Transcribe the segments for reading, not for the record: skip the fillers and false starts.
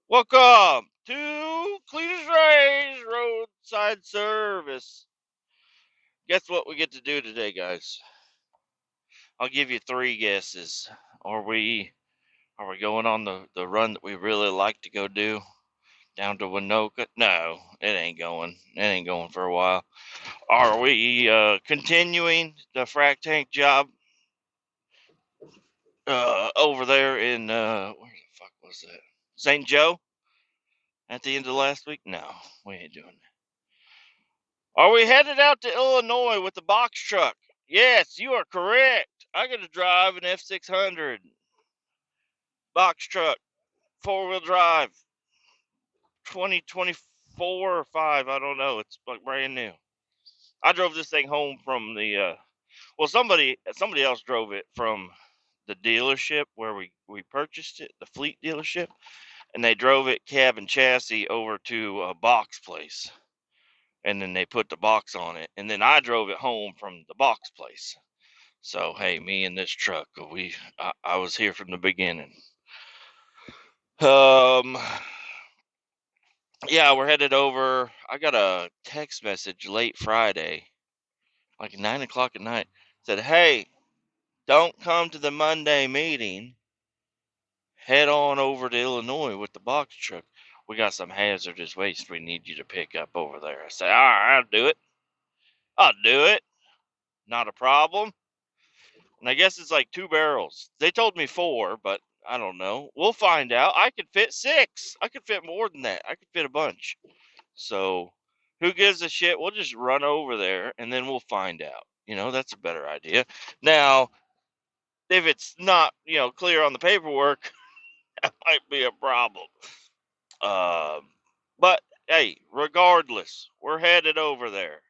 Welcome to Kletus Ray's Roadside Service. Guess what we get to do today, guys? I'll give you three guesses. Are we going on the run that we really like to go do down to Winoka? No, it ain't going. It ain't going for a while. Are we continuing the frac tank job over there in where the fuck was that? St. Joe at the end of last week? No, we ain't doing that. Are we headed out to Illinois with the box truck? Yes, you are correct. I got to drive an F600 box truck, four-wheel drive, 2024 or 5. I don't know. It's like brand new. I drove this thing home from the well, somebody else drove it from the dealership where we purchased it, the fleet dealership, and they drove it cab and chassis over to a box place, and then they put the box on it, and then I drove it home from the box place. So hey, me and this truck, I was here from the beginning. Um, yeah, we're headed over. I got a text message late Friday, like 9 o'clock at night, said, "Hey, don't come to the Monday meeting. Head on over to Illinois with the box truck. We got some hazardous waste we need you to pick up over there." I said, "All right, I'll do it. I'll do it. Not a problem." And I guess it's like 2 barrels. They told me 4, but I don't know. We'll find out. I could fit 6. I could fit more than that. I could fit a bunch. So who gives a shit? We'll just run over there and then we'll find out. That's a better idea. Now, if it's not, clear on the paperwork, that might be a problem. Um, but hey, regardless, we're headed over there.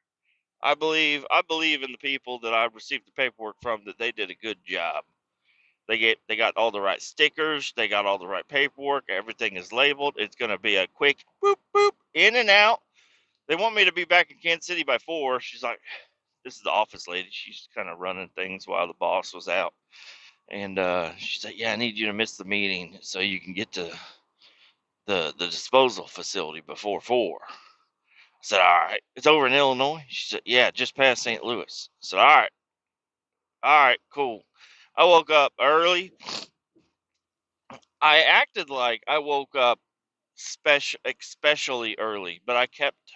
I believe in the people that I received the paperwork from, that they did a good job. They got all the right stickers, they got all the right paperwork, everything is labeled. It's gonna be a quick boop boop in and out. They want me to be back in Kansas City by 4. She's like, this is the office lady. She's kind of running things while the boss was out, and she said, "Yeah, I need you to miss the meeting so you can get to the disposal facility before 4." I said, "All right." "It's over in Illinois?" She said, "Yeah, just past St. Louis." I said, all right, cool." I woke up early. I acted like I woke up especially early, but I kept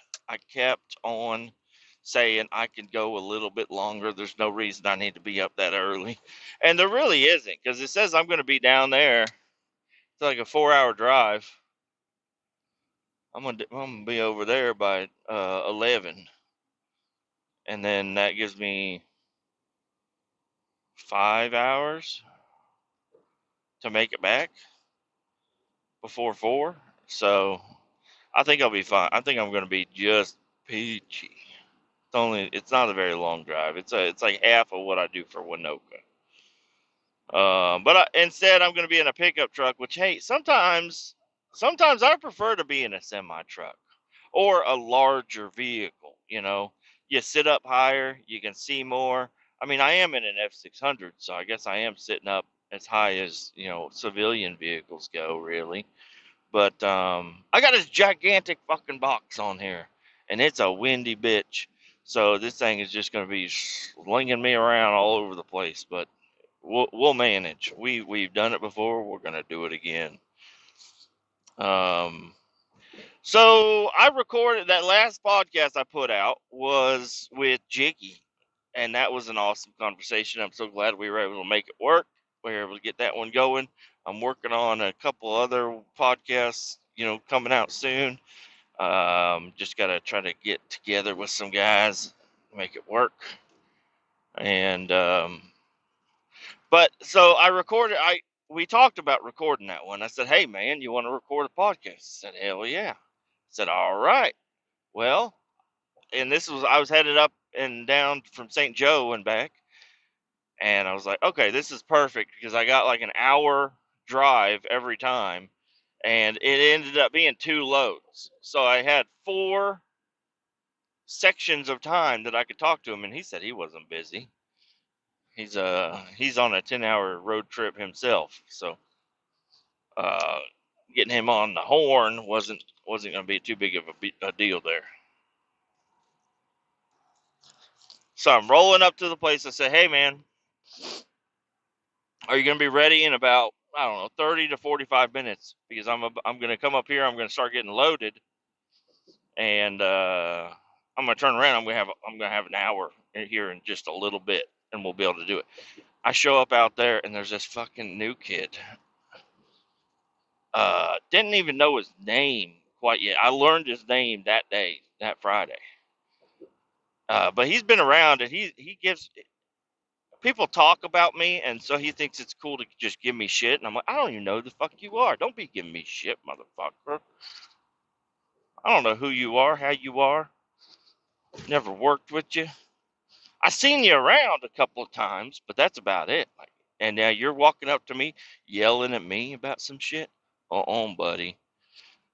on saying I could go a little bit longer. There's no reason I need to be up that early, and there really isn't, because it says I'm going to be down there. It's like a 4-hour drive. I'm gonna be over there by 11, and then that gives me 5 hours to make it back before 4. So I think I'll be fine. I think I'm going to be just peachy. It's not a very long drive. It's like half of what I do for Winoka. But instead I'm going to be in a pickup truck. Which, hey, sometimes I prefer to be in a semi truck or a larger vehicle. You sit up higher, you can see more. I mean, I am in an F600, so I guess I am sitting up as high as civilian vehicles go, really. But I got this gigantic fucking box on here, and it's a windy bitch. So this thing is just going to be slinging me around all over the place. But we'll manage. We've done it before. We're going to do it again. Um, so I recorded that last podcast I put out was with Jiggy, and that was an awesome conversation. I'm so glad we were able to make it work. We were able to get that one going. I'm working on a couple other podcasts, coming out soon. Just got to try to get together with some guys, make it work. And but so I recorded. We talked about recording that one. I said, "Hey man, you want to record a podcast?" He said, "Hell yeah." I said, "All right." Well, and I was headed up and down from St. Joe and back, and I was like, "Okay, this is perfect," because I got like an hour drive every time, and it ended up being 2 loads. So I had 4 sections of time that I could talk to him, and he said he wasn't busy. He's on a 10-hour road trip himself. So uh getting him on the horn wasn't going to be too big of a deal there. So I'm rolling up to the place. I said, "Hey, man, are you going to be ready in about, I don't know, 30 to 45 minutes? Because I'm going to come up here. I'm going to start getting loaded, and I'm going to turn around. I'm going to have an hour here in just a little bit, and we'll be able to do it." I show up out there, and there's this fucking new kid. Didn't even know his name quite yet. I learned his name that day, that Friday. But he's been around, and he gives people talk about me, and so he thinks it's cool to just give me shit. And I'm like, I don't even know who the fuck you are. Don't be giving me shit, motherfucker. I don't know who you are, how you are. Never worked with you. I seen you around a couple of times, but that's about it. Like, and now you're walking up to me, yelling at me about some shit. Buddy.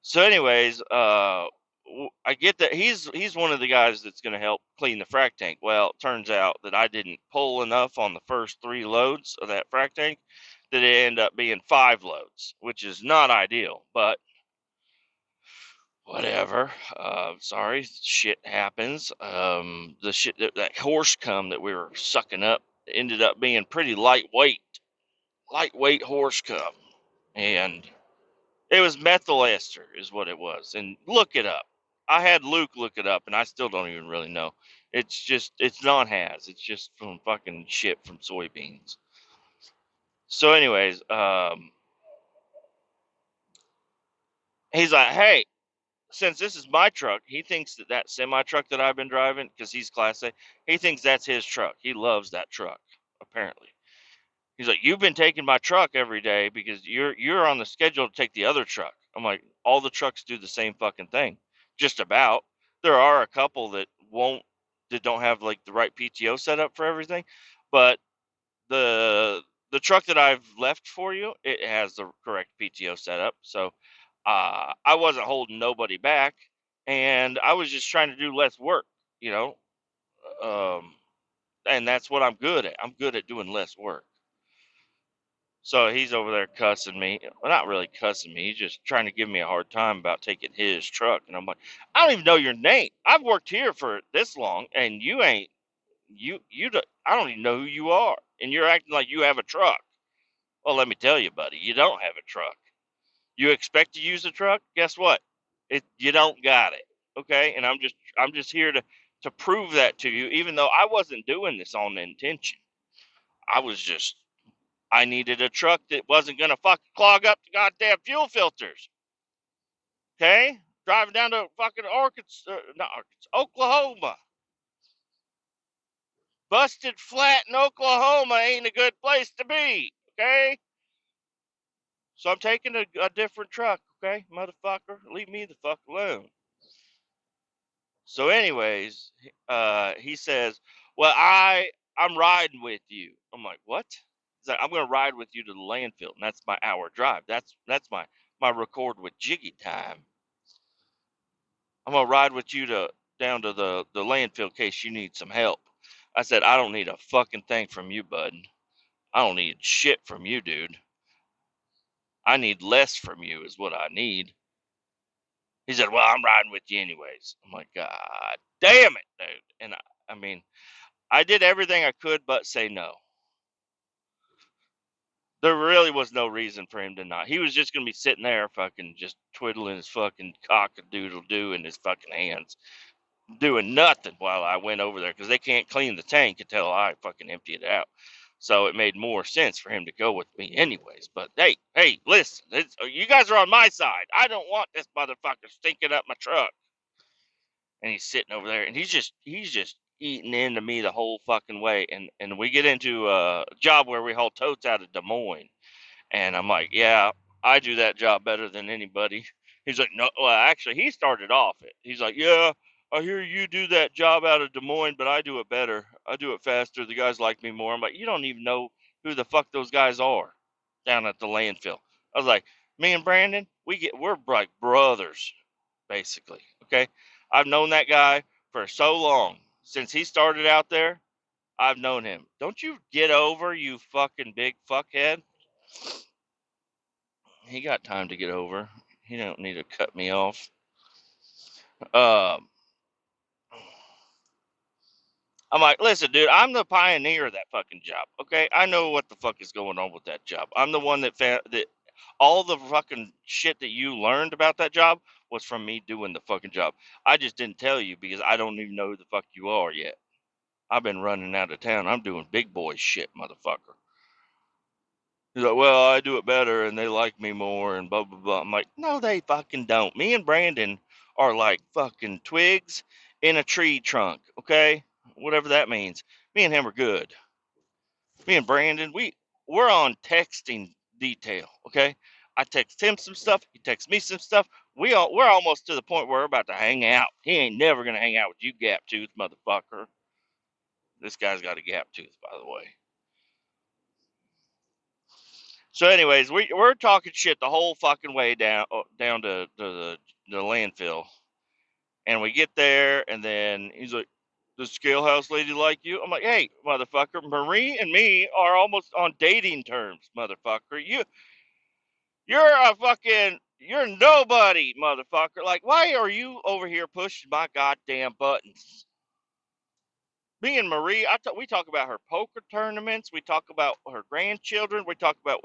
So, anyways, I get that he's one of the guys that's going to help clean the frac tank. Well, it turns out that I didn't pull enough on the first 3 loads of that frac tank that it ended up being 5 loads, which is not ideal, but whatever. Sorry, shit happens. The shit that horse cum that we were sucking up ended up being pretty lightweight horse cum, and it was methyl ester, is what it was. And look it up. I had Luke look it up, and I still don't even really know. It's non-haz. It's just from fucking shit from soybeans. So, anyways, he's like, hey, since this is my truck, he thinks that semi truck that I've been driving, because he's Class A, he thinks that's his truck. He loves that truck, apparently. He's like, you've been taking my truck every day because you're on the schedule to take the other truck. I'm like, all the trucks do the same fucking thing, just about. There are a couple that don't have like the right PTO setup for everything, but the the truck that I've left for you, it has the correct PTO setup. So I wasn't holding nobody back, and I was just trying to do less work, you know. Um, and that's what I'm good at. I'm good at doing less work. So he's over there cussing me. Well, not really cussing me. He's just trying to give me a hard time about taking his truck. And I'm like, I don't even know your name. I've worked here for this long, and you ain't I don't even know who you are, and you're acting like you have a truck. Well, let me tell you, buddy, you don't have a truck. You expect to use a truck? Guess what? You don't got it. Okay, and I'm just here to prove that to you, even though I wasn't doing this on intention. I was just I needed a truck that wasn't gonna fucking clog up the goddamn fuel filters. Okay, driving down to fucking Arkansas, not Arkansas, Oklahoma. Busted flat in Oklahoma ain't a good place to be. Okay, so I'm taking a different truck. Okay, motherfucker, leave me the fuck alone. So, anyways, he says, "Well, I'm riding with you." I'm like, "What?" He's like, "I'm gonna ride with you to the landfill, and that's my hour drive. That's my record with Jiggy time. I'm gonna ride with you to down to the landfill in case you need some help." I said, "I don't need a fucking thing from you, bud. I don't need shit from you, dude. I need less from you is what I need." He said, "Well, I'm riding with you anyways." I'm like, "God damn it, dude." And I mean, I did everything I could but say no. There really was no reason for him to not. He was just gonna be sitting there fucking just twiddling his fucking cock a doodle doo in his fucking hands, doing nothing while I went over there because they can't clean the tank until I fucking empty it out. So it made more sense for him to go with me anyways. But hey, listen, you guys are on my side. I don't want this motherfucker stinking up my truck. And he's sitting over there, and he's just eating into me the whole fucking way. And we get into a job where we haul totes out of Des Moines, and I'm like, yeah, I do that job better than anybody. He's like, no, well, actually, he started off it. He's like, yeah, I hear you do that job out of Des Moines, but I do it better. I do it faster. The guys like me more. I'm like, you don't even know who the fuck those guys are down at the landfill. I was like, me and Brandon, we're like brothers, basically. Okay, I've known that guy for so long. Since he started out there, I've known him. Don't you get over, you fucking big fuckhead. He got time to get over. He don't need to cut me off. Um, I'm like, listen, dude, I'm the pioneer of that fucking job. Okay, I know what the fuck is going on with that job. I'm the one that found that all the fucking shit that you learned about that job was from me doing the fucking job. I just didn't tell you because I don't even know who the fuck you are yet. I've been running out of town. I'm doing big boy shit, motherfucker. He's like, well, I do it better and they like me more and blah, blah, blah. I'm like, no, they fucking don't. Me and Brandon are like fucking twigs in a tree trunk, okay? Whatever that means. Me and him are good. Me and Brandon, we're on texting detail, okay? I text him some stuff. He texts me some stuff. We're almost to the point where we're about to hang out. He ain't never gonna hang out with you, gap tooth motherfucker. This guy's got a gap tooth, by the way. So, anyways, we're talking shit the whole fucking way down to the landfill, and we get there, and then he's like, "Does scale house lady like you?" I'm like, "Hey, motherfucker, Marie and me are almost on dating terms, motherfucker. You're nobody, motherfucker. Like, why are you over here pushing my goddamn buttons?" Me and Marie, we talk about her poker tournaments. We talk about her grandchildren. We talk about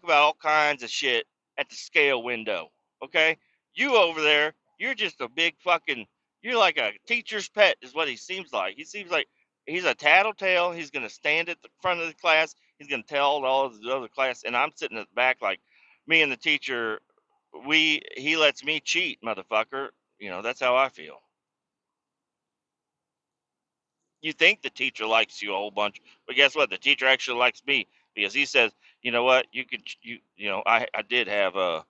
all kinds of shit at the scale window. Okay, you over there, you're just a big fucking. You're like a teacher's pet, is what he seems like. He seems like he's a tattletale. He's gonna stand at the front of the class. He's gonna tell all of the other class, and I'm sitting at the back like me and the teacher. He lets me cheat, motherfucker. That's how I feel. You think the teacher likes you a whole bunch, but guess what? The teacher actually likes me because he says, you know what, I did have a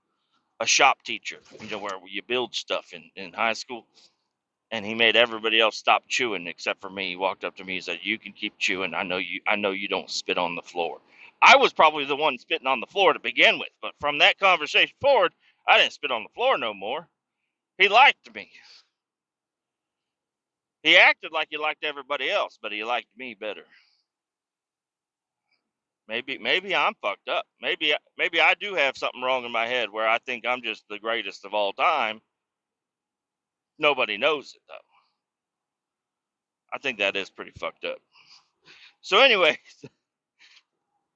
shop teacher, where you build stuff in high school, and he made everybody else stop chewing except for me. He walked up to me and said, "You can keep chewing. I know you don't spit on the floor." I was probably the one spitting on the floor to begin with, but from that conversation forward, I didn't spit on the floor no more. He liked me. He acted like he liked everybody else, but he liked me better. Maybe I'm fucked up. Maybe I do have something wrong in my head where I think I'm just the greatest of all time. Nobody knows it though. I think that is pretty fucked up. So anyway,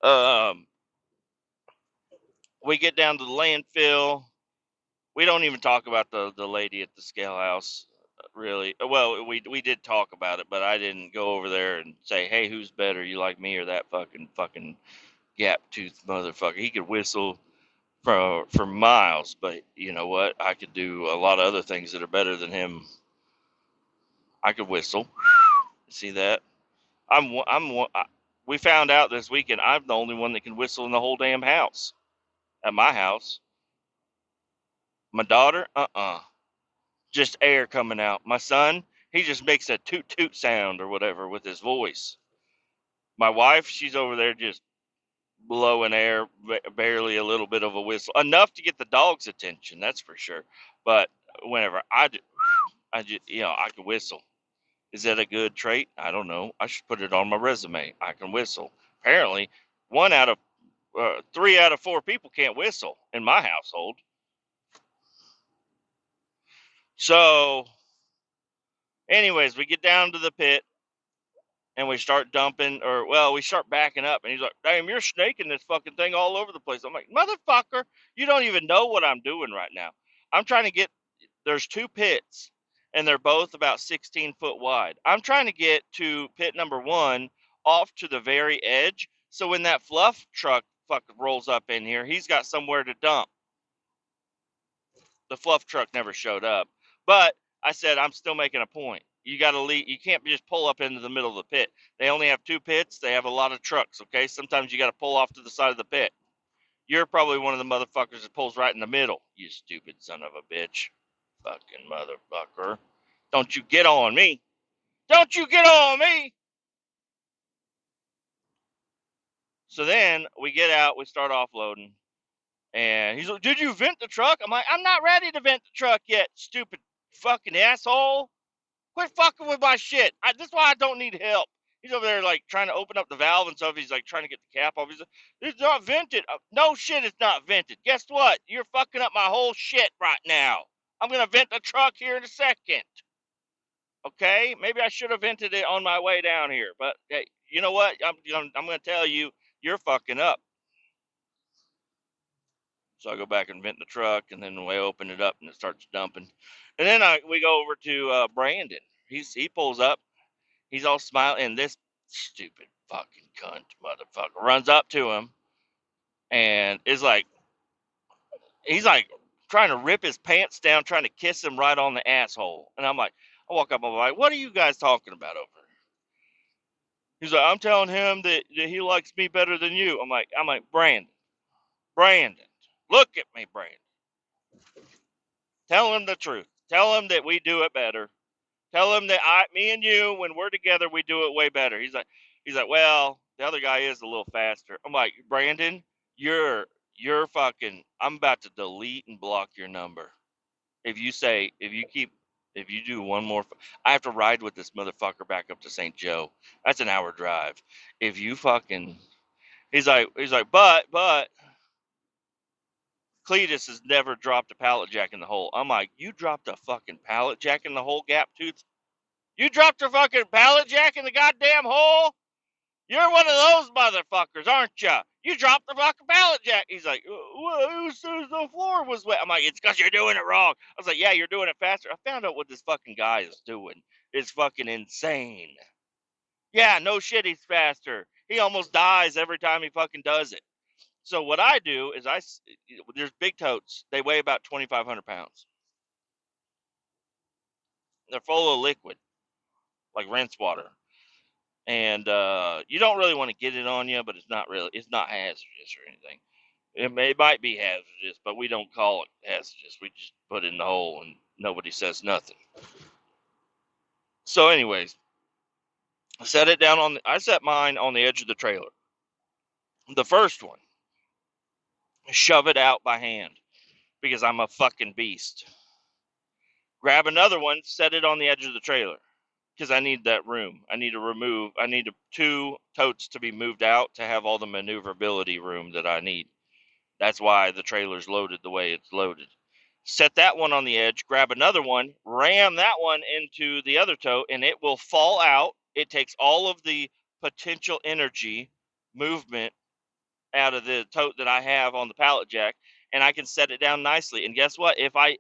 um, we get down to the landfill. We don't even talk about the lady at the scale house, really. Well, we did talk about it, but I didn't go over there and say, "Hey, who's better? You like me or that fucking gap tooth motherfucker?" He could whistle for miles, but you know what? I could do a lot of other things that are better than him. I could whistle. See that? We found out this weekend I'm the only one that can whistle in the whole damn house. At my house, my daughter, just air coming out. My son, he just makes a toot toot sound or whatever with his voice. My wife, she's over there just blowing air, barely a little bit of a whistle, enough to get the dog's attention. That's for sure. But whenever I just, I can whistle. Is that a good trait? I don't know. I should put it on my resume. I can whistle. Apparently, 3 out of 4 people can't whistle in my household. So, anyways, we get down to the pit and we start dumping, we start backing up. And he's like, "Damn, you're snaking this fucking thing all over the place." I'm like, "Motherfucker, you don't even know what I'm doing right now. I'm trying to get There's 2 pits, and they're both about 16 foot wide. I'm trying to get to pit number 1 off to the very edge, so when that fluff truck fucking rolls up in here, he's got somewhere to dump." The fluff truck never showed up, but I said I'm still making a point. You got to leave. You can't just pull up into the middle of the pit. They only have 2 pits. They have a lot of trucks. Okay, sometimes you got to pull off to the side of the pit. You're probably one of the motherfuckers that pulls right in the middle. You stupid son of a bitch. Fucking motherfucker. Don't you get on me. Don't you get on me. So then we get out, we start offloading. And he's like, "Did you vent the truck?" I'm like, "I'm not ready to vent the truck yet, stupid fucking asshole. Quit fucking with my shit. This is why I don't need help. He's over there like trying to open up the valve and stuff. He's like trying to get the cap off. He's like, "It's not vented." No shit, it's not vented. Guess what? You're fucking up my whole shit right now. I'm gonna vent the truck here in a second. Okay, maybe I should have vented it on my way down here, but hey, you know what? I'm gonna tell you, you're fucking up. So I go back and vent the truck, and then we open it up, and it starts dumping. And then we go over to Brandon. He pulls up. He's all smiling, and this stupid fucking cunt motherfucker runs up to him and is like, he's like trying to rip his pants down, trying to kiss him right on the asshole. And I'm like, I walk up, I'm like, what are you guys talking about over there? He's like, I'm telling him that he likes me better than you. I'm like, Brandon, look at me, Brandon. Tell him the truth. Tell him that we do it better. Tell him that me and you, when we're together, we do it way better. He's like, well, the other guy is a little faster. I'm like, Brandon, you're fucking. I'm about to delete and block your number. If you do one more, I have to ride with this motherfucker back up to St. Joe. That's an hour drive. If you fucking, he's like, but Kletus has never dropped a pallet jack in the hole. I'm like, you dropped a fucking pallet jack in the hole, gap tooth? You dropped a fucking pallet jack in the goddamn hole? You're one of those motherfuckers, aren't you? You dropped the fucking pallet jack. He's like, well, who says the floor was wet? I'm like, it's because you're doing it wrong. I was like, yeah, you're doing it faster. I found out what this fucking guy is doing. It's fucking insane. Yeah, no shit, he's faster. He almost dies every time he fucking does it. So what I do is there's big totes. They weigh about 2,500 pounds. They're full of liquid, like rinse water. And you don't really want to get it on you, but it's not hazardous or anything. It might be hazardous, but we don't call it hazardous. We just put it in the hole and nobody says nothing. So anyways, I set mine on the edge of the trailer. The first one, shove it out by hand because I'm a fucking beast. Grab another one, set it on the edge of the trailer because I need that room. I need two totes to be moved out to have all the maneuverability room that I need. That's why the trailer's loaded the way it's loaded. Set that one on the edge, grab another one, ram that one into the other tote, and it will fall out. It takes all of the potential energy movement out of the tote that I have on the pallet jack, and I can set it down nicely. And guess what? If I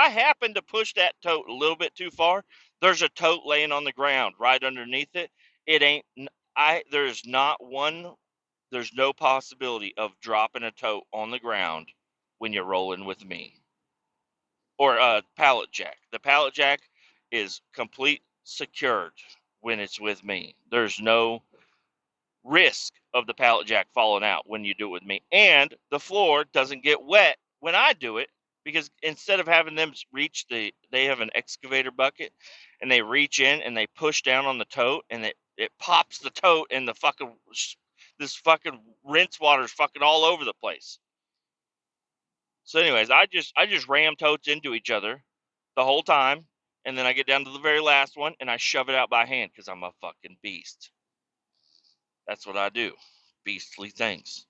happen to push that tote a little bit too far, there's a tote laying on the ground right underneath it. It ain't there's no possibility of dropping a tote on the ground when you're rolling with me. Or a pallet jack. The pallet jack is complete secured when it's with me. There's no risk of the pallet jack falling out when you do it with me. And the floor doesn't get wet when I do it because instead of having them they have an excavator bucket and they reach in and they push down on the tote and it pops the tote and this fucking rinse water's fucking all over the place. So anyways, I just ram totes into each other the whole time, and then I get down to the very last one and I shove it out by hand because I'm a fucking beast. That's what I do. Beastly things.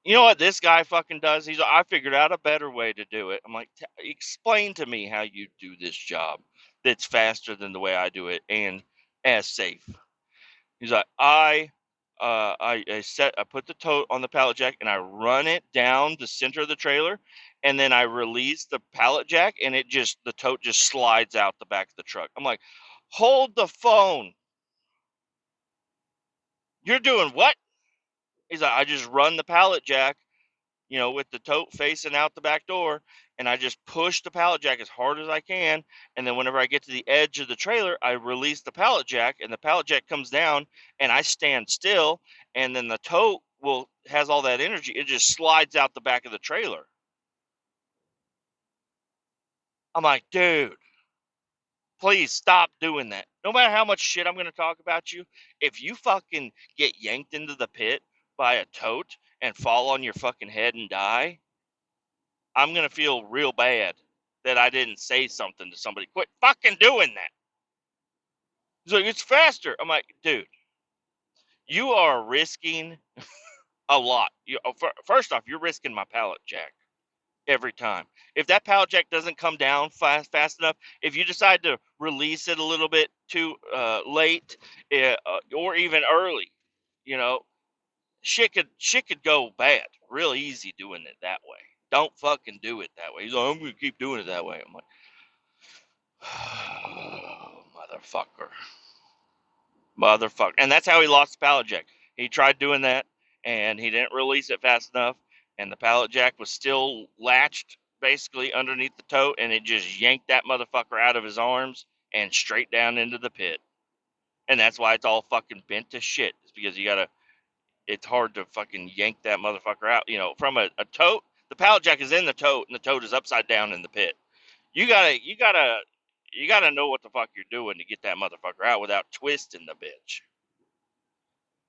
You know what this guy fucking does? I figured out a better way to do it. I'm like, explain to me how you do this job that's faster than the way I do it and as safe. He's like, I put the tote on the pallet jack and I run it down the center of the trailer, and then I release the pallet jack and the tote just slides out the back of the truck. I'm like, hold the phone. You're doing what? He's like, I just run the pallet jack, with the tote facing out the back door, and I just push the pallet jack as hard as I can, and then whenever I get to the edge of the trailer, I release the pallet jack, and the pallet jack comes down, and I stand still, and then the tote has all that energy. It just slides out the back of the trailer. I'm like, dude, please stop doing that. No matter how much shit I'm going to talk about you, if you fucking get yanked into the pit by a tote and fall on your fucking head and die, I'm going to feel real bad that I didn't say something to somebody. Quit fucking doing that. He's like, it's faster. I'm like, dude, you are risking a lot. First off, you're risking my pallet jack every time. If that pallet jack doesn't come down fast enough, if you decide to release it a little bit too late, or even early, you know, shit could go bad real easy doing it that way. Don't fucking do it that way. He's like, I'm gonna keep doing it that way. I'm like, oh, motherfucker, and that's how he lost the pallet jack. He tried doing that, and he didn't release it fast enough, and the pallet jack was still latched basically underneath the tote, and it just yanked that motherfucker out of his arms and straight down into the pit. And that's why it's all fucking bent to shit. It's because it's hard to fucking yank that motherfucker out. From a tote, the pallet jack is in the tote, and the tote is upside down in the pit. You gotta know what the fuck you're doing to get that motherfucker out without twisting the bitch.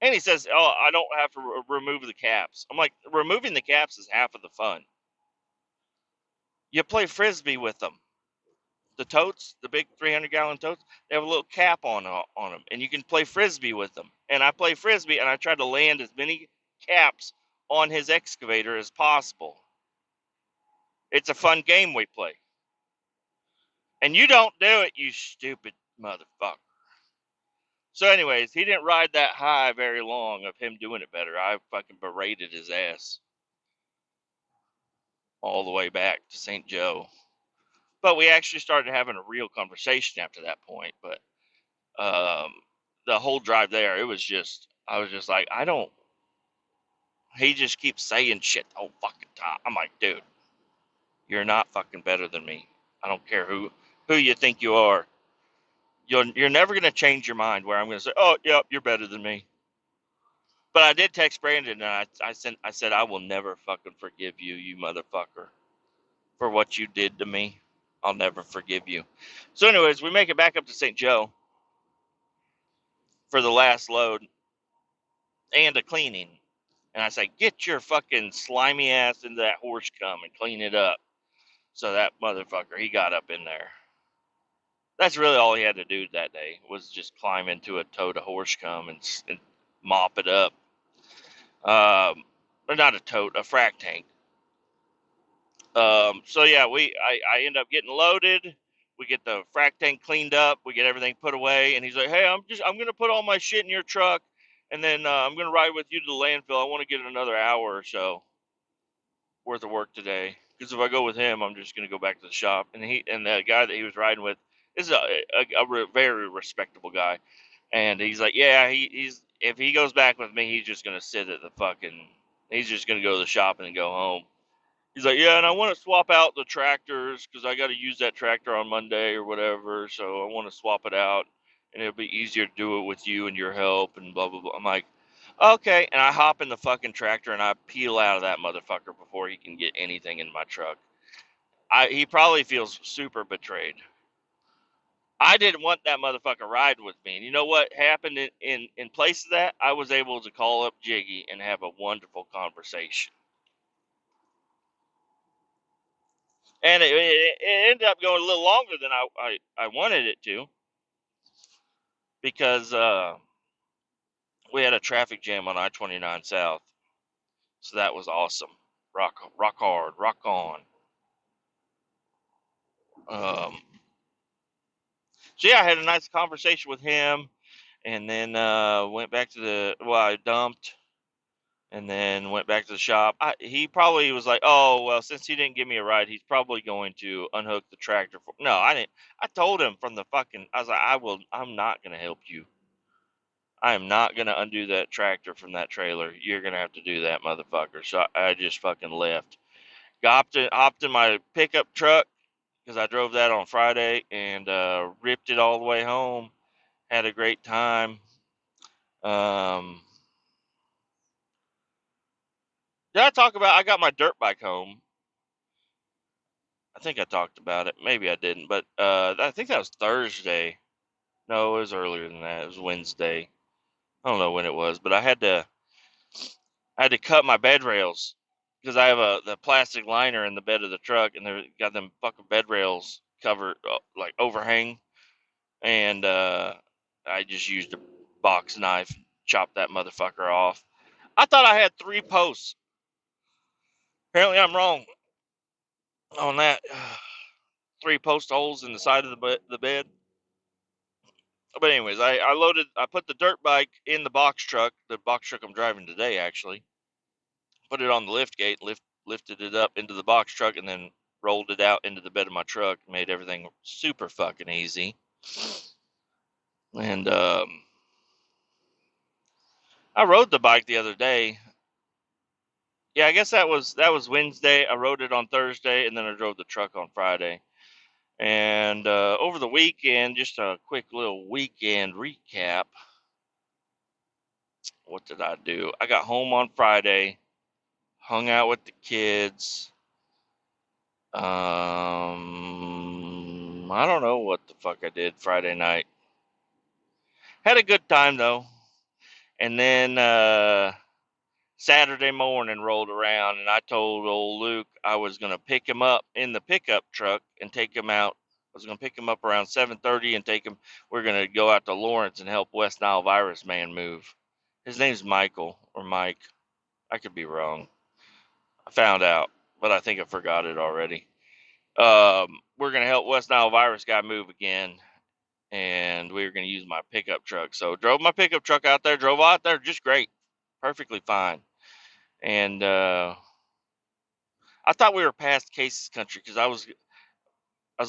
And he says, "Oh, I don't have to remove the caps." I'm like, removing the caps is half of the fun. You play frisbee with them. The totes, the big 300-gallon totes, they have a little cap on them, and you can play frisbee with them. And I play frisbee, and I try to land as many caps on his excavator as possible. It's a fun game we play. And you don't do it, you stupid motherfucker. So, anyways, he didn't ride that high very long of him doing it better. I fucking berated his ass all the way back to St. Joe. But we actually started having a real conversation after that point. But um, the whole drive there, I was just like, he just keeps saying shit the whole fucking time. I'm like, dude, you're not fucking better than me. I don't care who you think you are. You're never going to change your mind where I'm going to say, oh, yep, you're better than me. But I did text Brandon, and I said, I will never fucking forgive you, you motherfucker, for what you did to me. I'll never forgive you. So, anyways, we make it back up to St. Joe for the last load and a cleaning. And I say, get your fucking slimy ass into that horse cum and clean it up. So that motherfucker, he got up in there. That's really all he had to do that day, was just climb into a tote of horse cum and mop it up. Or not a tote, a frac tank. So yeah, I end up getting loaded. We get the frac tank cleaned up. We get everything put away, and he's like, "Hey, I'm gonna put all my shit in your truck, and then I'm gonna ride with you to the landfill. I want to get another hour or so worth of work today, because if I go with him, I'm just gonna go back to the shop." And the guy that he was riding with is a very respectable guy, and he's like, "Yeah, he's if he goes back with me, he's just gonna sit at the fucking, he's just gonna go to the shop and go home." He's like, yeah, and I want to swap out the tractors because I got to use that tractor on Monday or whatever. So I want to swap it out, and it'll be easier to do it with you and your help and blah, blah, blah. I'm like, okay. And I hop in the fucking tractor and I peel out of that motherfucker before he can get anything in my truck. He probably feels super betrayed. I didn't want that motherfucker riding with me. And you know what happened in place of that? I was able to call up Jiggy and have a wonderful conversation. And it ended up going a little longer than I wanted it to, because we had a traffic jam on I-29 South, so that was awesome. Rock hard, rock on. Um, so yeah, I had a nice conversation with him, and then went back to I dumped, and then went back to the shop. He probably was like, oh, well, since he didn't give me a ride, he's probably going to unhook the tractor. No, I didn't. I told him from the fucking, I was like, I'm not going to help you. I am not going to undo that tractor from that trailer. You're going to have to do that, motherfucker. So I just fucking left. Hopped in my pickup truck, because I drove that on Friday, and ripped it all the way home. Had a great time. Um, did I talk about I got my dirt bike home? I think I talked about it. Maybe I didn't, but I think that was Thursday. No, it was earlier than that. It was Wednesday. I don't know when it was, but I had to cut my bed rails, because I have the plastic liner in the bed of the truck, and they got them fucking bed rails covered, like overhang, and I just used a box knife, chopped that motherfucker off. I thought I had 3 posts. Apparently, I'm wrong on that. 3 post holes in the side of the bed. But anyways, I put the dirt bike in the box truck I'm driving today, actually. Put it on the lift gate, lifted it up into the box truck, and then rolled it out into the bed of my truck. Made everything super fucking easy. And I rode the bike the other day. Yeah, I guess that was Wednesday. I rode it on Thursday, and then I drove the truck on Friday. And over the weekend, just a quick little weekend recap. What did I do? I got home on Friday, hung out with the kids. I don't know what the fuck I did Friday night. Had a good time though. And then Saturday morning rolled around, and I told old Luke I was gonna pick him up in the pickup truck and take him out. I was gonna pick him up around 7:30 and take him. We're gonna go out to Lawrence and help West Nile Virus Man move. His name's Michael or Mike. I could be wrong. I found out, but I think I forgot it already. We're gonna help West Nile Virus guy move again, and we were gonna use my pickup truck. So drove my pickup truck out there, drove out there just great, perfectly fine. And I thought we were past Casey's Country because I was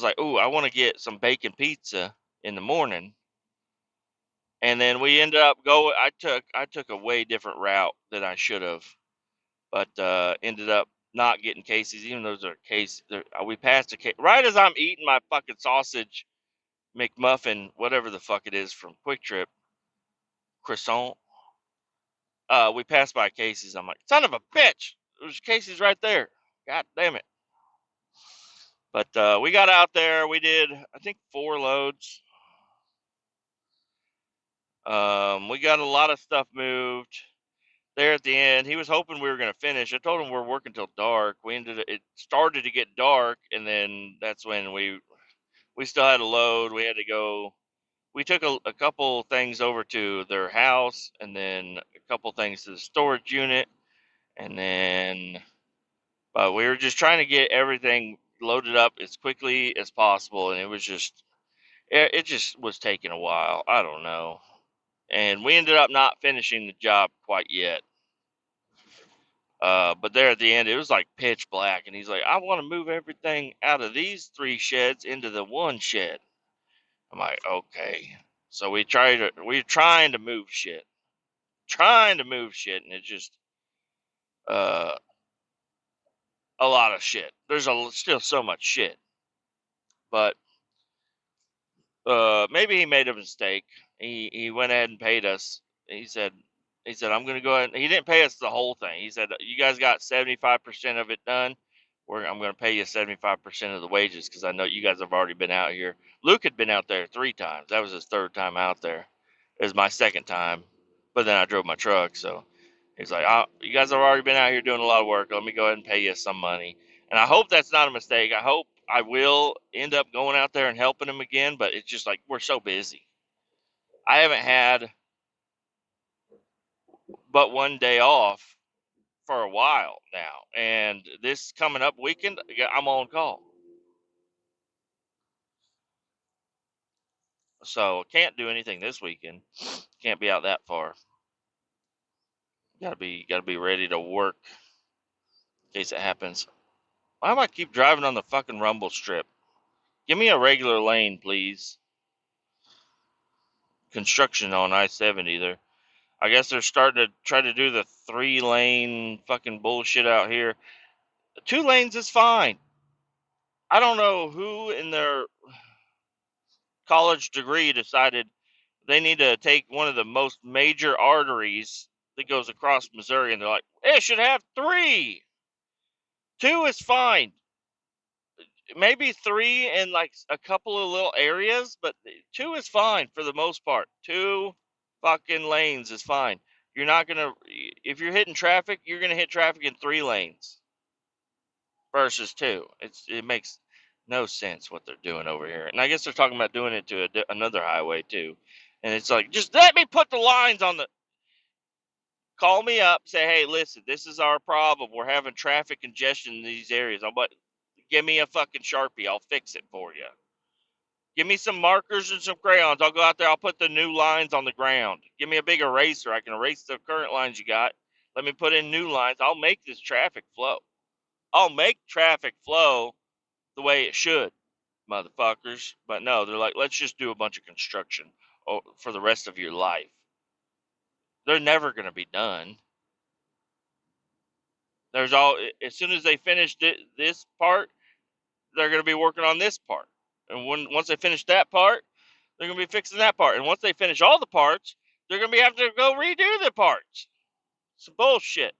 like, ooh, I want to get some bacon pizza in the morning. And then we ended up going. I took a way different route than I should have, but ended up not getting Casey's, even though those are Casey's. We passed right as I'm eating my fucking sausage McMuffin, whatever the fuck it is from Quick Trip, croissant. We passed by Casey's. I'm like, son of a bitch! There's Casey's right there. God damn it! But we got out there. We did, I think, 4 loads. We got a lot of stuff moved there at the end. He was hoping we were going to finish. I told him we're working till dark. It started to get dark, and then that's when we still had a load. We had to go. We took a couple things over to their house, and then a couple things to the storage unit, and then we were just trying to get everything loaded up as quickly as possible, and it just was taking a while. I don't know. And we ended up not finishing the job quite yet. But there at the end, it was like pitch black, and he's like, I want to move everything out of these 3 sheds into the 1 shed. I'm like, okay. So we're trying to move shit. And it's just uh, a lot of shit. There's still so much shit. But maybe he made a mistake. He went ahead and paid us. He said I'm gonna go ahead. He didn't pay us the whole thing. He said you guys got 75% of it done. I'm gonna pay you 75% of the wages because I know you guys have already been out here. Luke had been out there 3 times. That was his 3rd time out there. It was my 2nd time, but then I drove my truck. So he's like, you guys have already been out here doing a lot of work. Let me go ahead and pay you some money. And I hope that's not a mistake. I hope I will end up going out there and helping him again. But it's just like we're so busy. I haven't had but 1 day off for a while now, and this coming up weekend, I'm on call, so can't do anything this weekend. Can't be out that far. Gotta be ready to work in case it happens. Why do I keep driving on the fucking rumble strip? Give me a regular lane, please. Construction on I-70 there. I guess they're starting to try to do the 3-lane fucking bullshit out here. 2 lanes is fine. I don't know who in their college degree decided they need to take one of the most major arteries that goes across Missouri, and they're like, it should have 3. 2 is fine. Maybe 3 in like a couple of little areas, but 2 is fine for the most part. 2 fucking lanes is fine. You're not gonna, if you're hitting traffic, you're gonna hit traffic in 3 lanes versus 2. It makes no sense what they're doing over here, and I guess they're talking about doing it to another highway too. And it's like, just let me put the lines on the. Call me up, say, hey, listen, this is our problem. We're having traffic congestion in these areas. I'm like, give me a fucking Sharpie. I'll fix it for you. Give me some markers and some crayons. I'll go out there. I'll put the new lines on the ground. Give me a big eraser. I can erase the current lines you got. Let me put in new lines. I'll make this traffic flow. I'll make traffic flow the way it should, motherfuckers. But no, they're like, let's just do a bunch of construction for the rest of your life. They're never going to be done. There's all as soon as they finish this part, they're going to be working on this part. And once they finish that part, they're going to be fixing that part. And once they finish all the parts, they're going to be having to go redo the parts. It's bullshit.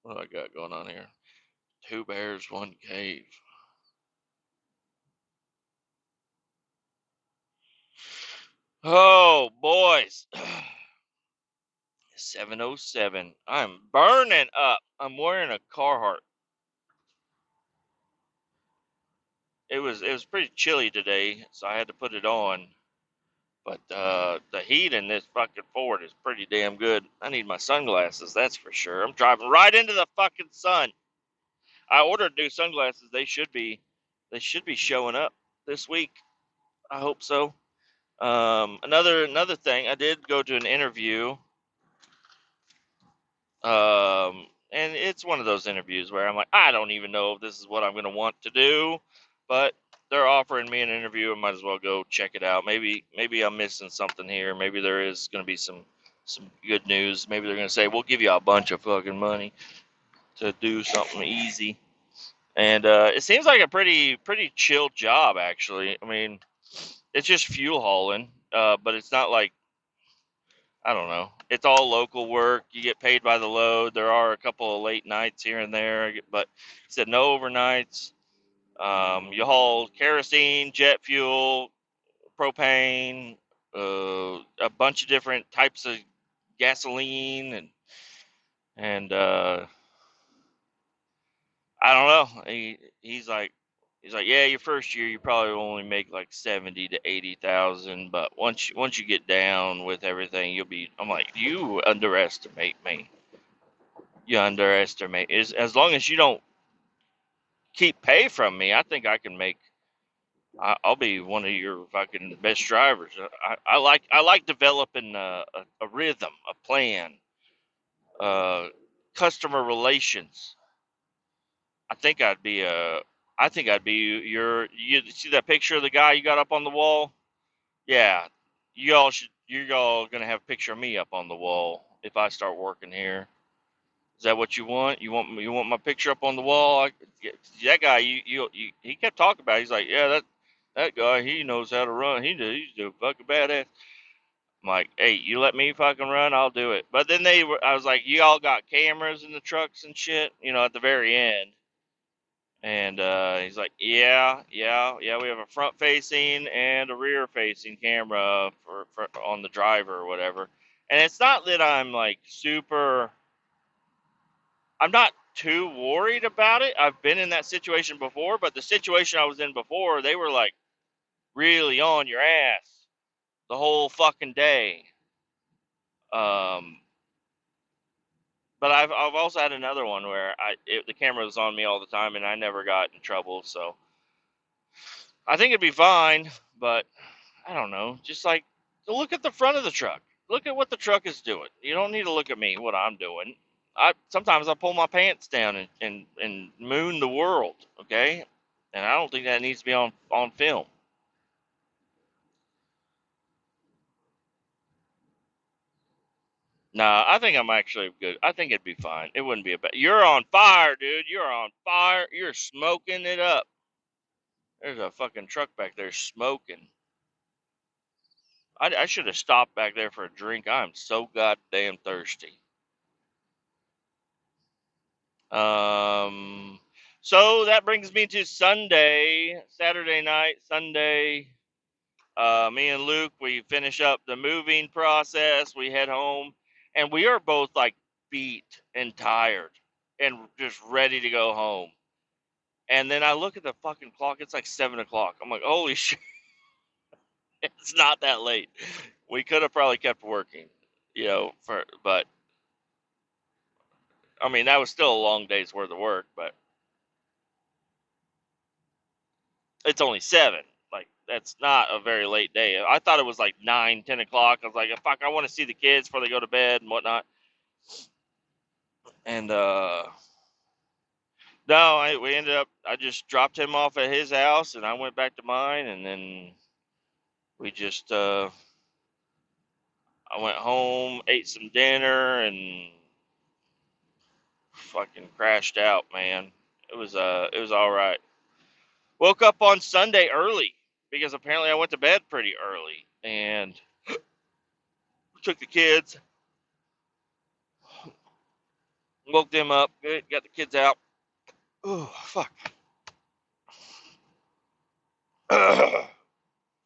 What do I got going on here? 2 bears, 1 cave. Oh, boys. 7:07. I'm burning up. I'm wearing a Carhartt. It was pretty chilly today, so I had to put it on. But the heat in this fucking Ford is pretty damn good. I need my sunglasses, that's for sure. I'm driving right into the fucking sun. I ordered new sunglasses. They should be showing up this week. I hope so. Another thing, I did go to an interview. And it's one of those interviews where I'm like, I don't even know if this is what I'm going to want to do, but they're offering me an interview. I might as well go check it out. Maybe I'm missing something here. Maybe there is going to be some good news. Maybe they're going to say, we'll give you a bunch of fucking money to do something easy. And it seems like a pretty chill job, actually. I mean, it's just fuel hauling, but it's not like, I don't know. It's all local work. You get paid by the load. There are a couple of late nights here and there, but he said no overnights. You haul kerosene, jet fuel, propane, a bunch of different types of gasoline, and I don't know. He's like, yeah, your first year you probably only make like 70 to 80,000, but once you get down with everything, you'll be. I'm like, you underestimate me. You underestimate. As long as you don't keep pay from me, I think I can make. I'll be one of your fucking best drivers. I like developing a rhythm, a plan, uh, customer relations. I think I'd be a. I think I'd be your. You see that picture of the guy you got up on the wall? Yeah, you all gonna have a picture of me up on the wall if I start working here. Is that what you want? You want my picture up on the wall? Yeah, that guy, he kept talking about it. He's like, yeah, that guy, he knows how to run. He's a fucking badass. I'm like, hey, you let me fucking run, I'll do it. But then I was like, you all got cameras in the trucks and shit, at the very end. And he's like, yeah, we have a front facing and a rear facing camera for on the driver or whatever. And it's not that I'm like super. I'm not too worried about it. I've been in that situation before, but the situation I was in before, they were like really on your ass the whole fucking day. Um, but I've also had another one where the camera was on me all the time and I never got in trouble. So I think it'd be fine. But I don't know. Just like look at the front of the truck. Look at what the truck is doing. You don't need to look at me what I'm doing. I sometimes pull my pants down and moon the world, okay? And I don't think that needs to be on film. Nah, I think I'm actually good. I think it'd be fine. It wouldn't be a bad. You're on fire, dude. You're on fire. You're smoking it up. There's a fucking truck back there smoking. I should have stopped back there for a drink. I'm so goddamn thirsty. Um, so that brings me to Sunday, Saturday night, Sunday. Me and Luke, we finish up the moving process. We head home, and we are both like beat and tired and just ready to go home. And then I look at the fucking clock. It's like 7 o'clock. I'm like, holy shit. It's not that late. We could have probably kept working, but I mean that was still a long day's worth of work. But it's only 7. Like that's not a very late day. I thought it was like 9, 10 o'clock. I was like, fuck, I want to see the kids before they go to bed and whatnot. And no, we ended up. I just dropped him off at his house, and I went back to mine, and then we just. I went home, ate some dinner, and fucking crashed out, man. It was all right. Woke up on Sunday early because apparently I went to bed pretty early, and took the kids, woke them up, good, got the kids out. Oh fuck. The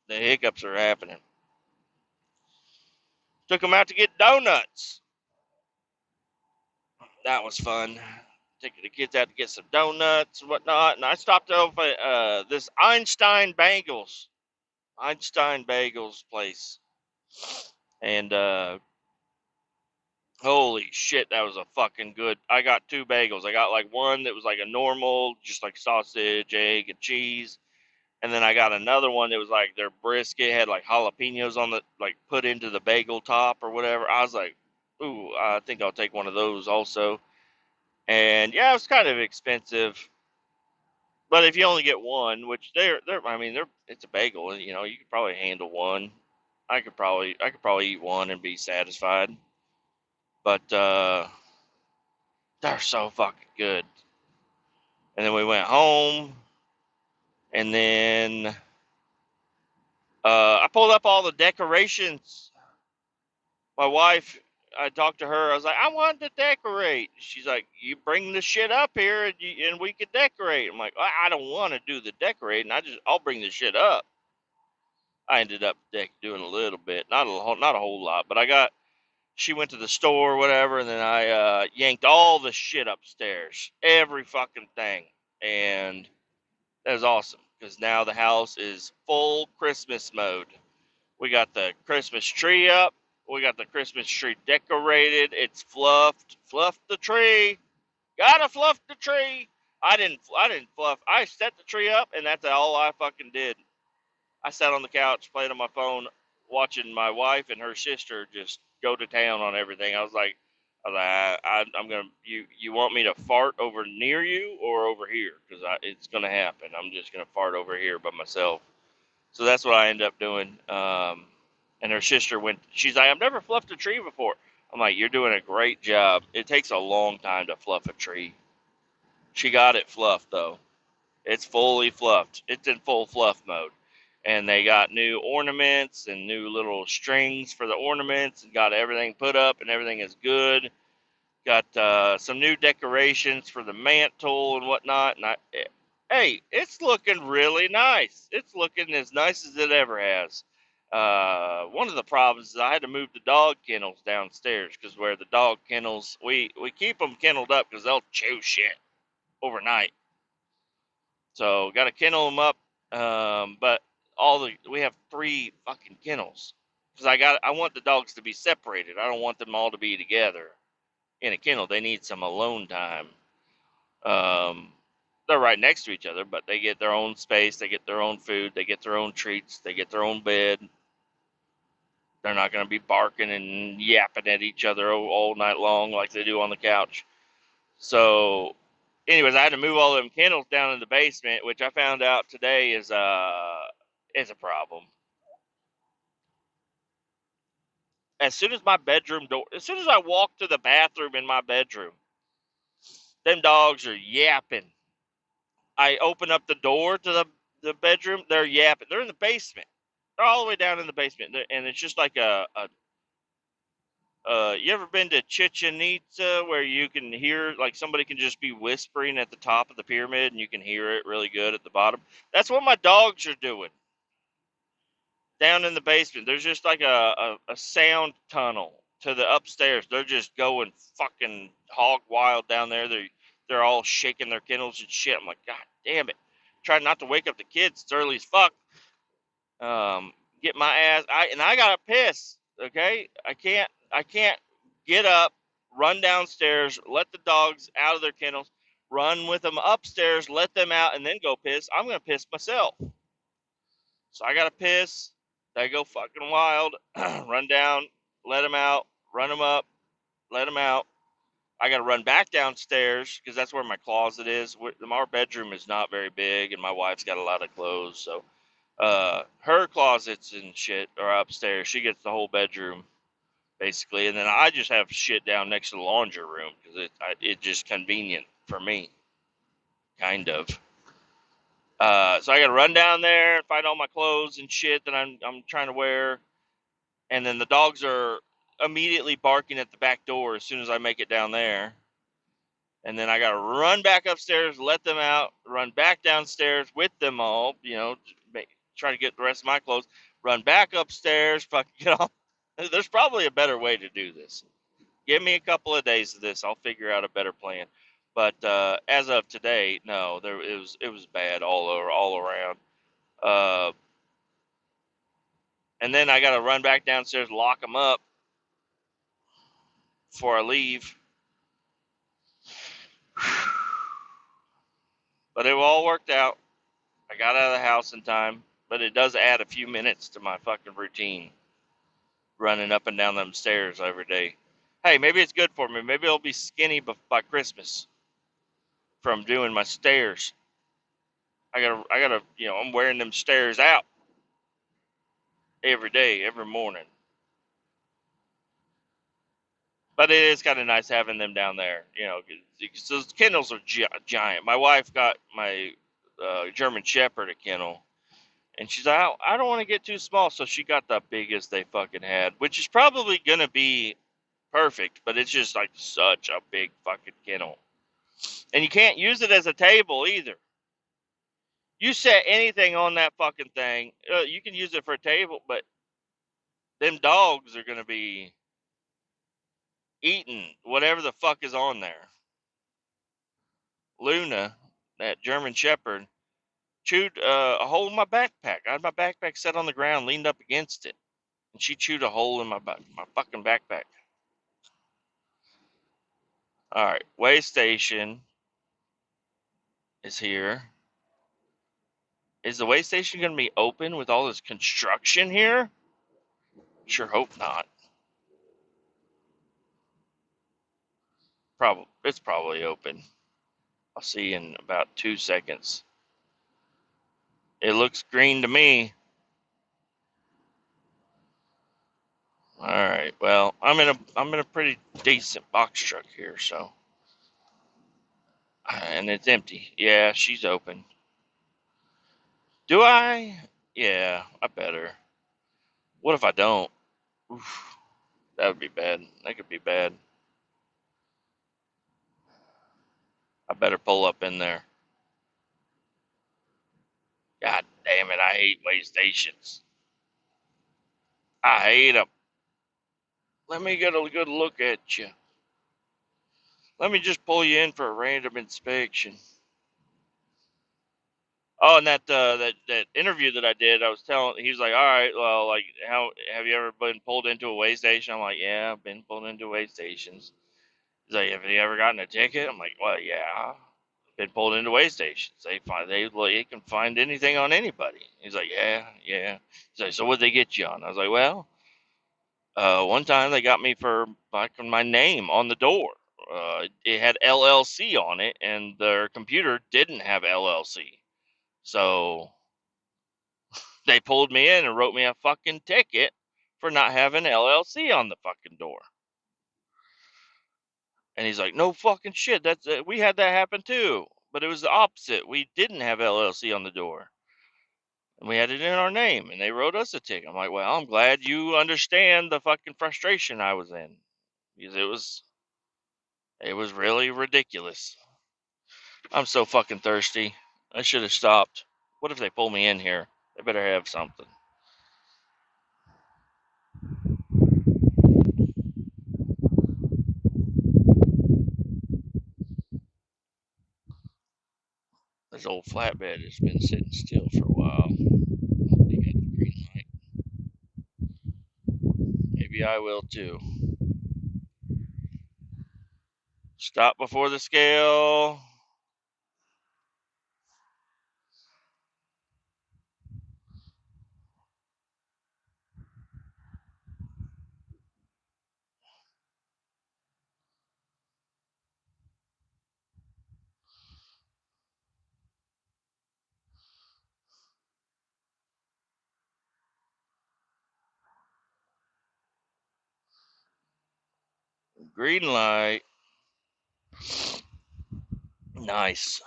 hiccups are happening. Took them out to get donuts. That was fun. Taking the kids out to get some donuts and whatnot. And I stopped off at this Einstein Bagels place. And holy shit, that was a fucking good. I got 2 bagels. I got like one that was like a normal, just like sausage, egg, and cheese. And then I got another one that was like their brisket had like jalapenos on the, like put into the bagel top or whatever. I was like, ooh, I think I'll take one of those also. And yeah, it was kind of expensive. But if you only get one, which it's a bagel, you could probably handle one. I could probably eat one and be satisfied. But they're so fucking good. And then we went home, and then I pulled up all the decorations. My wife, I talked to her. I was like, I want to decorate. She's like, you bring the shit up here, and we can decorate. I'm like, I don't want to do the decorating. I'll bring the shit up. I ended up doing a little bit, not a whole lot, but she went to the store or whatever, and then I yanked all the shit upstairs, every fucking thing, and that was awesome because now the house is full Christmas mode. We got the Christmas tree up, we got the Christmas tree decorated, it's fluffed the tree, gotta fluff the tree. I didn't fluff. I set the tree up, and that's all I fucking did. I sat on the couch, played on my phone, watching my wife and her sister just go to town on everything. I'm gonna. You want me to fart over near you or over here? Because it's gonna happen. I'm just gonna fart over here by myself. So that's what I ended up doing. And her sister went. She's like, I've never fluffed a tree before. I'm like, you're doing a great job. It takes a long time to fluff a tree. She got it fluffed though. It's fully fluffed. It's in full fluff mode. And they got new ornaments and new little strings for the ornaments and got everything put up and everything is good. Got some new decorations for the mantle and whatnot. And hey, it's looking really nice. It's looking as nice as it ever has. One of the problems is I had to move the dog kennels downstairs because where the dog kennels, we keep them kenneled up because they'll chew shit overnight. So got to kennel them up. But we have 3 fucking kennels because I want the dogs to be separated. I don't want them all to be together in a kennel. They need some alone time. Um, they're right next to each other, but they get their own space. They get their own food. They get their own treats. They get their own bed. They're not going to be barking and yapping at each other all night long like they do on the couch. So anyways, I had to move all of them kennels down in the basement, which I found out today is a problem. As soon as I walk to the bathroom in my bedroom, them dogs are yapping. I open up the door to the bedroom, they're yapping. They're in the basement. They're all the way down in the basement, and it's just like you ever been to Chichen Itza where you can hear, like somebody can just be whispering at the top of the pyramid and you can hear it really good at the bottom? That's what my dogs are doing down in the basement. There's just like a sound tunnel to the upstairs. They're just going fucking hog wild down there. They're all shaking their kennels and shit. I'm like, God damn it. Trying not to wake up the kids. It's early as fuck. get my ass. I gotta piss. Okay, I can't get up, run downstairs, let the dogs out of their kennels, run with them upstairs, let them out, and then go piss. I'm gonna piss myself. So I gotta piss. I go fucking wild. Run down, let them out, run them up, let them out. I gotta run back downstairs because that's where my closet is. Our bedroom is not very big, and my wife's got a lot of clothes, so her closets and shit are upstairs. She gets the whole bedroom basically, and then I just have shit down next to the laundry room because it's just convenient for me, kind of. So I got to run down there and find all my clothes and shit that I'm trying to wear, and then the dogs are immediately barking at the back door as soon as I make it down there. And then I got to run back upstairs, let them out, run back downstairs with them all, try to get the rest of my clothes, run back upstairs, fucking get off. There's probably a better way to do this. Give me a couple of days of this. I'll figure out a better plan. But as of today, no, it was bad all over, all around. Uh, and then I got to run back downstairs, lock them up before I leave. But it all worked out. I got out of the house in time, but it does add a few minutes to my fucking routine, running up and down them stairs every day. Hey, maybe it's good for me. Maybe I'll be skinny by Christmas from doing my stairs. I gotta, I'm wearing them stairs out every day, every morning. But it is kind of nice having them down there, because those kennels are giant. My wife got my German Shepherd a kennel, and she's like, I don't want to get too small, so she got the biggest they fucking had, which is probably gonna be perfect, but it's just like such a big fucking kennel. And you can't use it as a table either. You set anything on that fucking thing, you can use it for a table, but them dogs are gonna be eating whatever the fuck is on there. Luna, that German Shepherd, chewed a hole in my backpack. I had my backpack set on the ground, leaned up against it, and she chewed a hole in my fucking backpack. All right, way station is here. Is the way station going to be open with all this construction here? Sure hope not. It's probably open. I'll see in about 2 seconds. It looks green to me. All right. Well, I'm in a pretty decent box truck here, so, and it's empty. Yeah, she's open. Do I? Yeah, I better. What if I don't? Oof, that would be bad. That could be bad. I better pull up in there. God damn it! I hate way stations. I hate them. Let me get a good look at you. Let me just pull you in for a random inspection. Oh, and that interview that I did, I was telling, he was like, all right, well, like, how have you ever been pulled into a way station? I'm like, yeah, I've been pulled into way stations. He's like, have you ever gotten a ticket? I'm like, well, yeah, been pulled into way stations. They can find anything on anybody. He's like, yeah. He's like, so what'd they get you on? I was like, well, one time they got me for fucking my name on the door. It had LLC on it, and their computer didn't have LLC. So they pulled me in and wrote me a fucking ticket for not having LLC on the fucking door. And he's like, no fucking shit. We had that happen too, but it was the opposite. We didn't have LLC on the door, and we had it in our name, and they wrote us a ticket. I'm like, well, I'm glad you understand the fucking frustration I was in, because it was really ridiculous. I'm so fucking thirsty. I should have stopped. What if they pull me in here? They better have something. This old flatbed has been sitting still for a while. They got the green light. maybe I will too. Stop before the scale. Green light. Nice.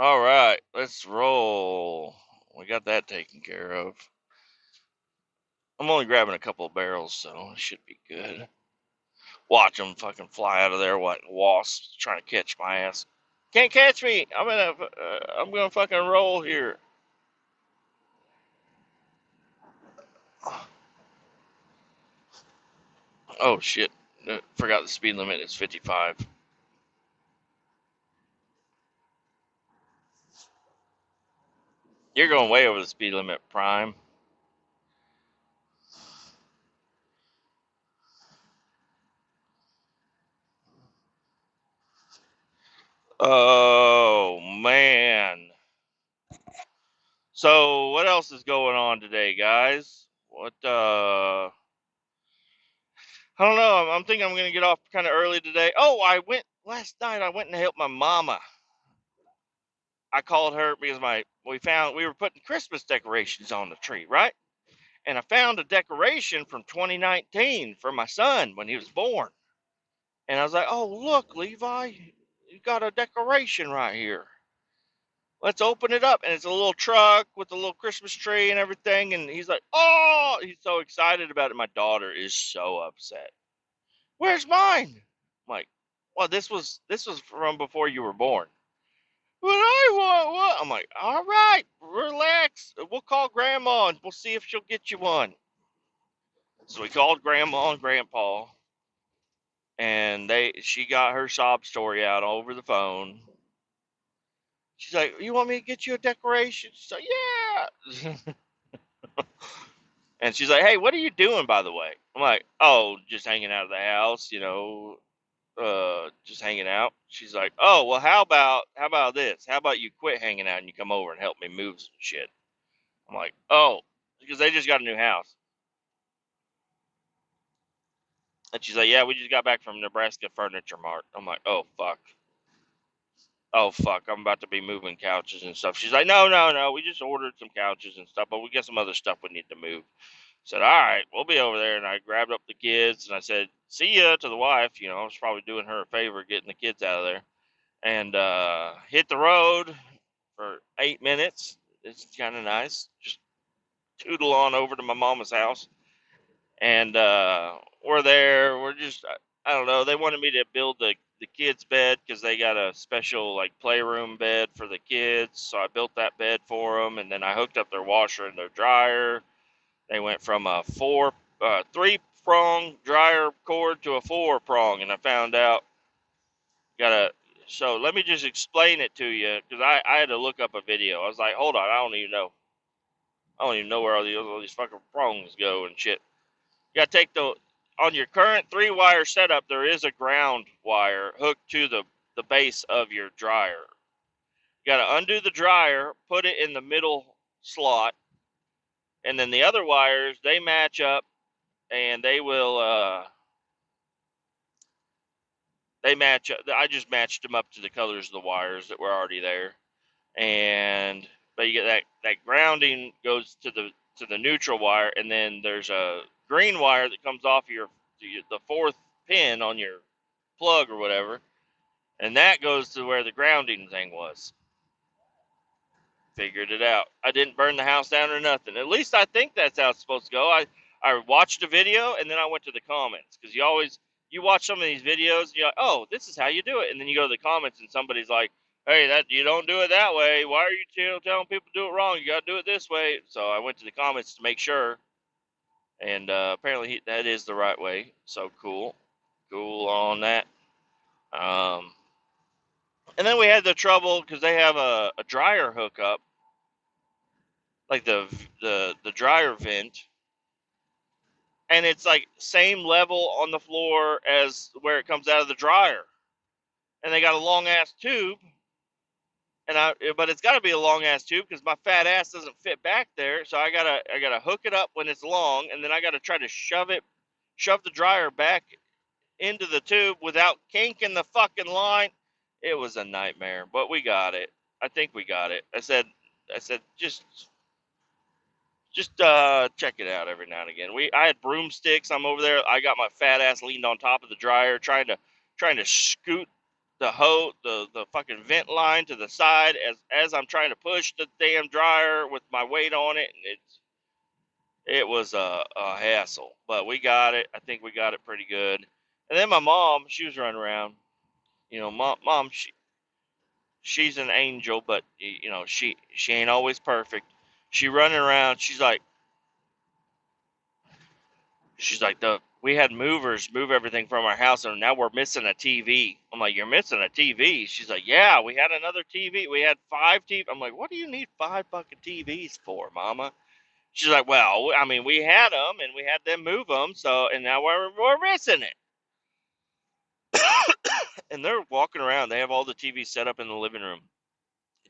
All right, let's roll. We got that taken care of. I'm only grabbing a couple of barrels, so it should be good. Watch them fucking fly out of there like wasps trying to catch my ass. Can't catch me. I'm gonna fucking roll here. Oh shit! Forgot the speed limit is 55. You're going way over the speed limit, Prime. Oh man. So what else is going on today, guys? I don't know. I'm thinking I'm gonna get off kind of early today. Oh, I went last night. I went and helped my mama. I called her because we were putting Christmas decorations on the tree, right? And I found a decoration from 2019 for my son when he was born. And I was like, "Oh, look, Levi, you got a decoration right here. Let's open it up." And it's a little truck with a little Christmas tree and everything. And he's like, "Oh," he's so excited about it. My daughter is so upset. "Where's mine?" I'm like, "Well, this was from before you were born." "But I want one." I'm like, "All right, relax. We'll call Grandma and we'll see if she'll get you one." So we called Grandma and Grandpa, and she got her sob story out over the phone. She's like, "You want me to get you a decoration?" She's like, "Yeah." And she's like, "Hey, what are you doing, by the way?" I'm like, "Oh, just hanging out of the house, just hanging out." She's like, "Oh, well, how about this? How about you quit hanging out and you come over and help me move some shit?" I'm like, "Oh," because they just got a new house. And she's like, "Yeah, we just got back from Nebraska Furniture Mart." I'm like, "Oh fuck. Oh fuck, I'm about to be moving couches and stuff." She's like, "No, no, no, we just ordered some couches and stuff, but we got some other stuff we need to move." I said, "All right, we'll be over there." And I grabbed up the kids and I said, "See ya" to the wife. I was probably doing her a favor getting the kids out of there. And hit the road for 8 minutes. It's kind of nice. Just tootle on over to my mama's house. And we're there. We're just, I don't know. They wanted me to build the kids' bed because they got a special like playroom bed for the kids. So I built that bed for them, and then I hooked up their washer and their dryer. They went from a three prong dryer cord to a four prong, and I found out gotta. So let me just explain it to you because I had to look up a video. I was like, hold on, I don't even know where all these fucking prongs go and shit. You gotta take on your current 3-wire setup. There is a ground wire hooked to the base of your dryer. You gotta undo the dryer, put it in the middle slot, and then the other wires they match up, and they match up. I just matched them up to the colors of the wires that were already there, and but you get that grounding goes to the neutral wire, and then there's a green wire that comes off the fourth pin on your plug or whatever, and that goes to where the grounding thing was. Figured it out. I didn't burn the house down or nothing. At least I think that's how it's supposed to go. I watched a video and then I went to the comments because you watch some of these videos and you're like, oh, this is how you do it, and then you go to the comments and somebody's like, hey, that you don't do it that way. Why are you telling people to do it wrong? You got to do it this way. So I went to the comments to make sure, and apparently that is the right way. So cool on that. Um, and then we had the trouble because they have a dryer hookup. like the dryer vent, and it's like same level on the floor as where it comes out of the dryer. And they got a long ass tube, but it's got to be a long ass tube because my fat ass doesn't fit back there. So I gotta hook it up when it's long, and then I gotta try to shove the dryer back into the tube without kinking the fucking line. It was a nightmare, but we got it. I think we got it. I said just check it out every now and again. I had broomsticks. I'm over there. I got my fat ass leaned on top of the dryer, trying to scoot the fucking vent line to the side as I'm trying to push the damn dryer with my weight on it, and it was a hassle. But we got it. I think we got it pretty good. And then my mom, she was running around. Mom, she's an angel, but she ain't always perfect. She running around. She's like, we had movers move everything from our house, and now we're missing a TV. I'm like, you're missing a TV? She's like, yeah, we had another TV. We had 5 TV. I'm like, what do you need 5 fucking TVs for, Mama? She's like, well, I mean, we had them, and we had them move them, and now we're missing it. And they're walking around. They have all the TVs set up in the living room,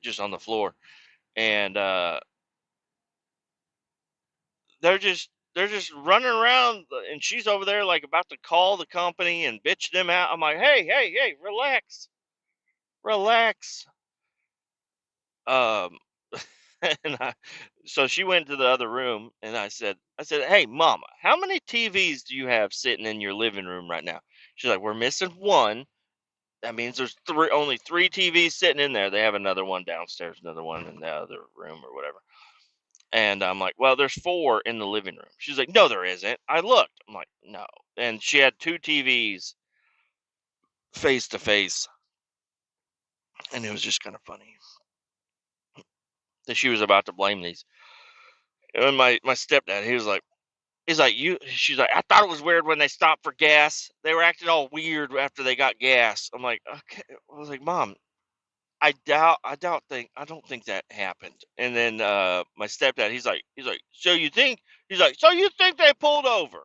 just on the floor, and they're just running around, and she's over there like about to call the company and bitch them out. I'm like, hey, relax, relax. Um, and so she went to the other room, and I said, hey, Mama, how many TVs do you have sitting in your living room right now? She's like, we're missing one. That means there's only 3 TVs sitting in there. They have another one downstairs, another one in the other room or whatever. And I'm like, well, there's 4 in the living room. She's like, no, there isn't. I looked. I'm like, no. And she had 2 TVs face to face, and it was just kind of funny that she was about to blame these. And my stepdad, she's like, I thought it was weird when they stopped for gas. They were acting all weird after they got gas. I'm like, okay. I was like, Mom, I don't think that happened. And then my stepdad, he's like, so you think they pulled over?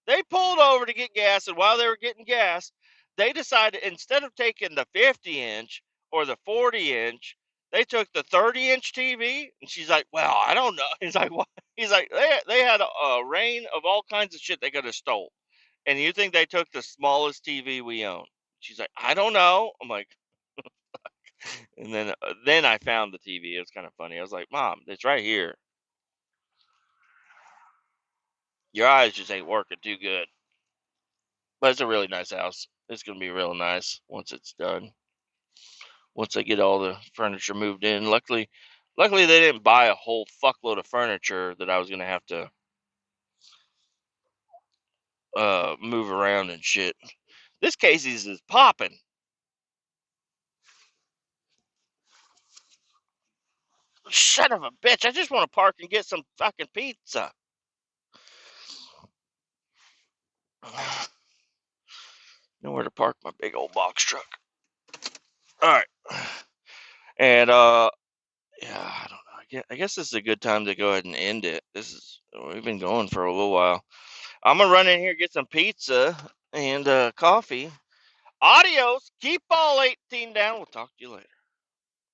They pulled over to get gas, and while they were getting gas, they decided instead of taking the 50-inch or the 40-inch, they took the 30-inch TV. And she's like, well, I don't know. He's like, what? He's like, they had a rain of all kinds of shit they could have stole, and you think they took the smallest TV we own? She's like, I don't know. I'm like, and then I found the TV. It was kind of funny. I was like, Mom, it's right here. Your eyes just ain't working too good. But it's a really nice house. It's gonna be real nice once it's done. Once I get all the furniture moved in. Luckily they didn't buy a whole fuckload of furniture that I was gonna have to move around and shit. This Casey's is popping. Son of a bitch! I just want to park and get some fucking pizza. Nowhere to park my big old box truck. All right, and yeah, I don't know. I guess this is a good time to go ahead and end it. We've been going for a little while. I'm gonna run in here, get some pizza and coffee. Adios. Keep all 18 down. We'll talk to you later.